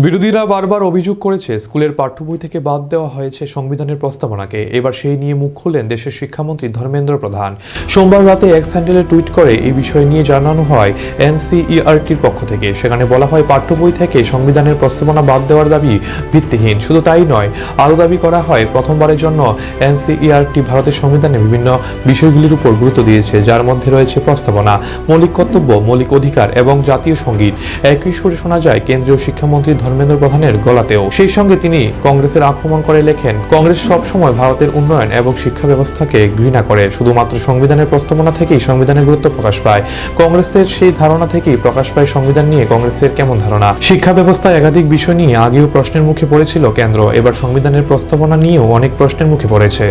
বিরোধীরা বারবার অভিযোগ করেছে স্কুলের পাঠ্যবই থেকে বাদ দেওয়া হয়েছে সংবিধানের প্রস্তাবনাকে। এবার সেই নিয়ে মুখ খুললেন দেশের শিক্ষামন্ত্রী ধর্মেন্দ্র প্রধান। সোমবার রাতে এক স্যান্ডেলে টুইট করে এই বিষয় নিয়ে জানানো হয় এনসিইআরটির পক্ষ থেকে। সেখানে বলা হয়, পাঠ্যবই থেকে সংবিধানের প্রস্তাবনা বাদ দেওয়ার দাবি ভিত্তিহীন। শুধু তাই নয়, আরও দাবি করা হয়, প্রথমবারের জন্য এনসিইআরটি ভারতের সংবিধানে বিভিন্ন বিষয়গুলির উপর গুরুত্ব দিয়েছে, যার মধ্যে রয়েছে প্রস্তাবনা, মৌলিক কর্তব্য, মৌলিক অধিকার এবং জাতীয় সঙ্গীত। একই সুরে শোনা যায় কেন্দ্রীয় শিক্ষামন্ত্রী ধর্মেন্দ্র প্রধানের গলাতেও। সেই সঙ্গে তিনি কংগ্রেসের আক্রমণ করে লেখেন, কংগ্রেস সব সময় ভারতের উন্নয়ন এবং শিক্ষা ব্যবস্থাকে ঘৃণা করে। শুধুমাত্র সংবিধানের প্রস্তাবনা থেকেই সংবিধানের গুরুত্ব প্রকাশ পায়। কংগ্রেসের সেই ধারণা থেকেই প্রকাশ পায় সংবিধান নিয়ে কংগ্রেসের কেমন ধারণা। শিক্ষা ব্যবস্থায় একাধিক বিষয় নিয়ে আগেও প্রশ্নের মুখে পড়েছিল কেন্দ্র। এবার সংবিধানের প্রস্তাবনা নিয়েও অনেক প্রশ্নের মুখে পড়েছে।